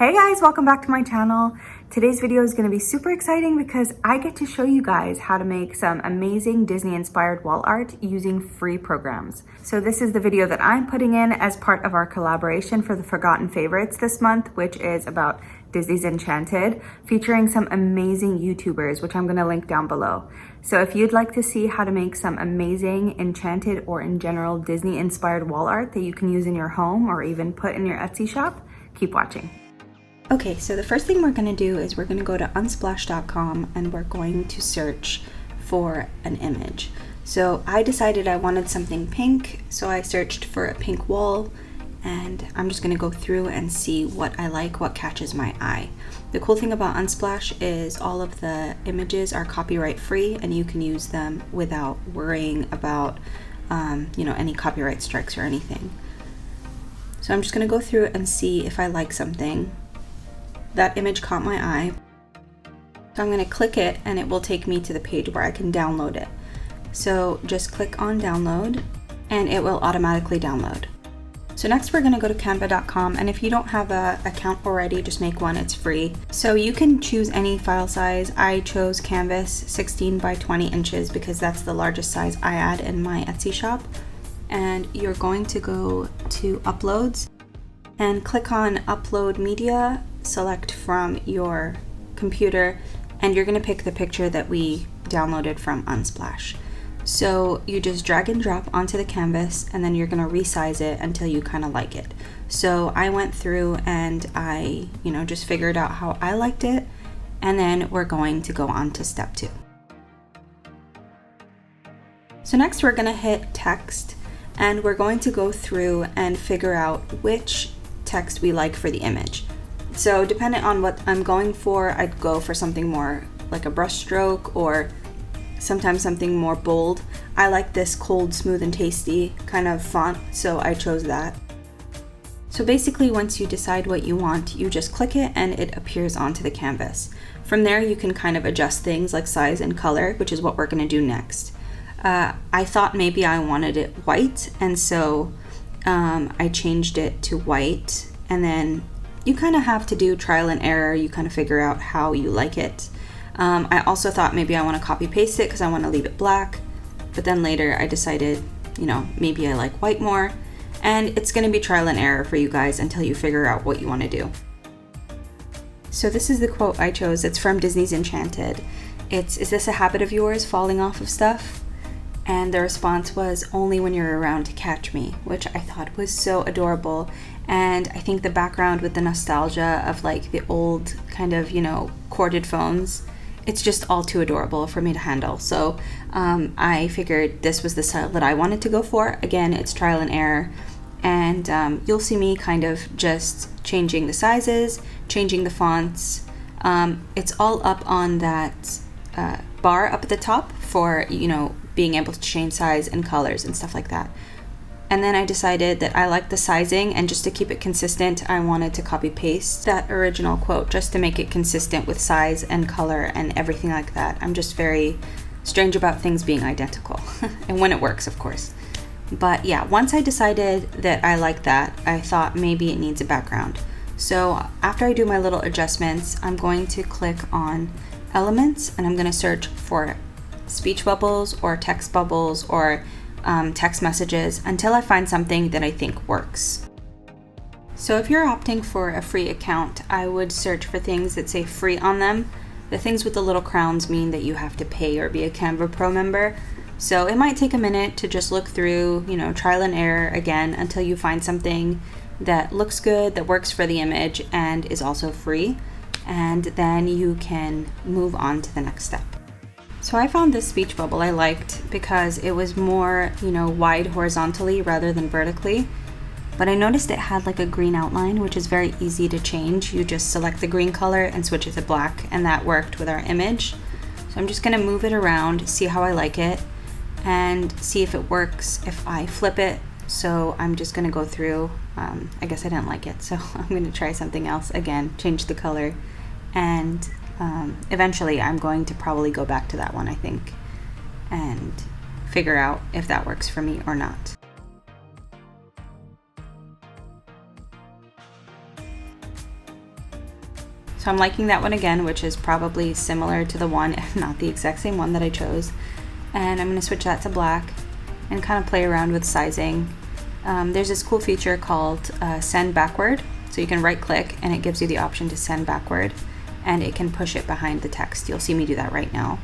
Hey guys, welcome back to my channel. Today's video is going to be super exciting because I get to show you guys how to make some amazing Disney inspired wall art using free programs. So this is the video that I'm putting in as part of our collaboration for the Forgotten Favorites this month, which is about Disney's Enchanted, featuring some amazing YouTubers, which I'm going to link down below. So if you'd like to see how to make some amazing Enchanted or in general Disney inspired wall art that you can use in your home or even put in your Etsy shop, keep watching. Okay, so the first thing we're going to do is we're going to go to unsplash.com and we're going to search for an image. So I decided I wanted something pink, so I searched for a pink wall, and I'm just going to go through and see what I like, what catches my eye. The cool thing about Unsplash is all of the images are copyright free and you can use them without worrying about any copyright strikes or anything. So I'm just going to go through and see if I like something. That image caught my eye, so I'm going to click it and it will take me to the page where I can download it. So just click on download and it will automatically download. So next we're going to go to canva.com, and if you don't have an account already, just make one, it's free. So you can choose any file size. I chose canvas 16 by 20 inches because that's the largest size I add in my Etsy shop. And you're going to go to uploads and click on upload media, select from your computer, and you're going to pick the picture that we downloaded from Unsplash. So you just drag and drop onto the canvas and then you're going to resize it until you kind of like it. So I went through and I just figured out how I liked it, and then we're going to go on to step 2. So next we're going to hit text and we're going to go through and figure out which text we like for the image. So depending on what I'm going for, I'd go for something more like a brush stroke or sometimes something more bold. I like this cold, smooth, and tasty kind of font, so I chose that. So basically once you decide what you want, you just click it and it appears onto the canvas. From there you can kind of adjust things like size and color, which is what we're going to do next. I thought maybe I wanted it white, and so I changed it to white, and then you kind of have to do trial and error. You kind of figure out how you like it. I also thought maybe I want to copy paste it because I want to leave it black, but then later I decided, maybe I like white more, and it's going to be trial and error for you guys until you figure out what you want to do. So this is the quote I chose. It's from Disney's Enchanted. Is this a habit of yours, falling off of stuff? And the response was, only when you're around to catch me, which I thought was so adorable. And I think the background with the nostalgia of like the old kind of, corded phones, it's just all too adorable for me to handle. So I figured this was the style that I wanted to go for. Again, it's trial and error. And you'll see me kind of just changing the sizes, changing the fonts. It's all up on that bar up at the top for, being able to change size and colors and stuff like that. And then I decided that I like the sizing, and just to keep it consistent, I wanted to copy paste that original quote just to make it consistent with size and color and everything like that. I'm just very strange about things being identical and when it works, of course. But yeah, once I decided that I like that, I thought maybe it needs a background. So after I do my little adjustments, I'm going to click on elements and I'm going to search for speech bubbles or text bubbles or text messages until I find something that I think works. So if you're opting for a free account, I would search for things that say free on them. The things with the little crowns mean that you have to pay or be a Canva Pro member. So it might take a minute to just look through, trial and error again until you find something that looks good, that works for the image, and is also free. And then you can move on to the next step. So I found this speech bubble I liked because it was more, wide horizontally rather than vertically. But I noticed it had like a green outline, which is very easy to change. You just select the green color and switch it to black, and that worked with our image. So I'm just going to move it around, see how I like it, and see if it works if I flip it. So I'm just going to go through, I guess I didn't like it, so I'm going to try something else again, change the color, and eventually I'm going to probably go back to that one, I think, and figure out if that works for me or not. So I'm liking that one again, which is probably similar to the one, if not the exact same one that I chose. And I'm gonna switch that to black and kind of play around with sizing. There's this cool feature called send backward. So you can right click and it gives you the option to send backward, and it can push it behind the text. You'll see me do that right now.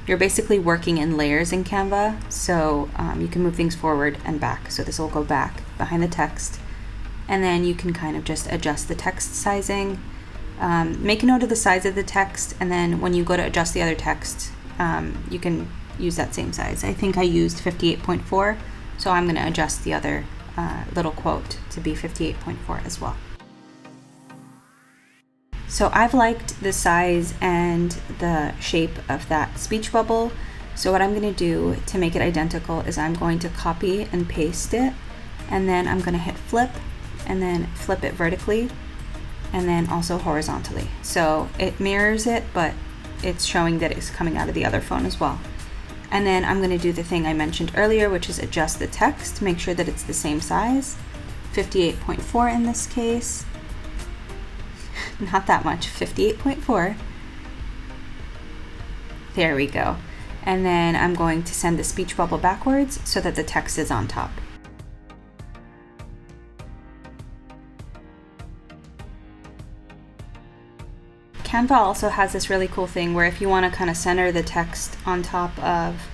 You're basically working in layers in Canva, so you can move things forward and back. So this will go back behind the text, and then you can kind of just adjust the text sizing. Make a note of the size of the text, and then when you go to adjust the other text, you can use that same size. I think I used 58.4, so I'm going to adjust the other little quote to be 58.4 as well. So I've liked the size and the shape of that speech bubble. So what I'm going to do to make it identical is I'm going to copy and paste it, and then I'm going to hit flip and then flip it vertically and then also horizontally. So it mirrors it, but it's showing that it's coming out of the other phone as well. And then I'm going to do the thing I mentioned earlier, which is adjust the text, make sure that it's the same size, 58.4 in this case. Not that much, 58.4. There we go. And then I'm going to send the speech bubble backwards so that the text is on top. Canva also has this really cool thing where if you want to kind of center the text on top of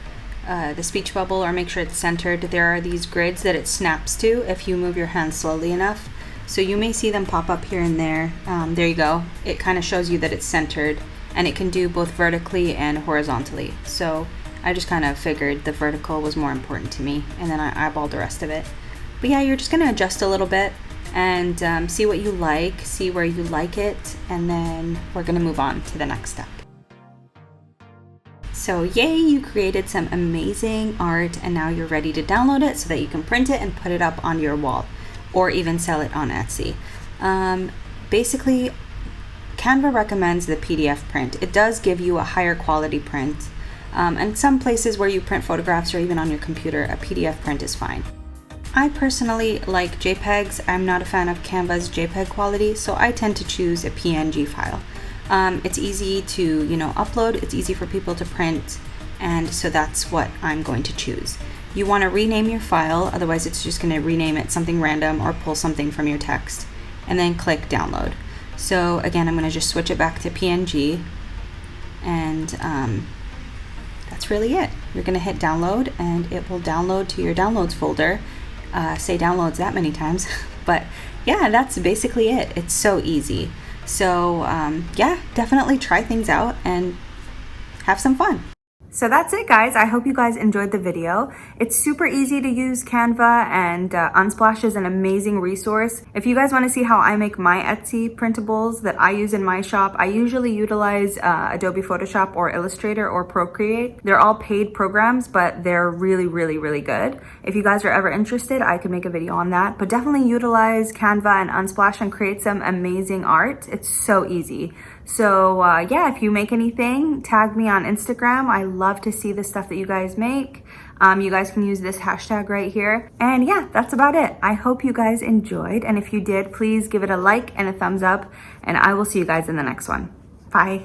the speech bubble or make sure it's centered, there are these grids that it snaps to if you move your hand slowly enough. So you may see them pop up here and there. There you go. It kind of shows you that it's centered, and it can do both vertically and horizontally. So I just kind of figured the vertical was more important to me, and then I eyeballed the rest of it. But yeah, you're just going to adjust a little bit and see what you like, see where you like it, and then we're going to move on to the next step. So yay, you created some amazing art, and now you're ready to download it so that you can print it and put it up on your wall, or even sell it on Etsy. Basically, Canva recommends the PDF print. It does give you a higher quality print. And some places where you print photographs or even on your computer, a PDF print is fine. I personally like JPEGs. I'm not a fan of Canva's JPEG quality, so I tend to choose a PNG file. It's easy to, upload, it's easy for people to print, and so that's what I'm going to choose. You want to rename your file, otherwise it's just going to rename it something random or pull something from your text, and then click download. So again, I'm going to just switch it back to PNG, and that's really it. You're going to hit download, and it will download to your downloads folder. Say downloads that many times, but yeah, that's basically it. It's so easy. So yeah, definitely try things out and have some fun. So that's it, guys. I hope you guys enjoyed the video. It's super easy to use Canva, and Unsplash is an amazing resource. If you guys want to see how I make my Etsy printables that I use in my shop, I usually utilize Adobe Photoshop or Illustrator or Procreate. They're all paid programs, but they're really, really, really good. If you guys are ever interested, I could make a video on that, but definitely utilize Canva and Unsplash and create some amazing art. It's so easy. So yeah, if you make anything, tag me on Instagram. I love to see the stuff that you guys make. You guys can use this hashtag right here. And yeah, that's about it. I hope you guys enjoyed. And if you did, please give it a like and a thumbs up. And I will see you guys in the next one. Bye.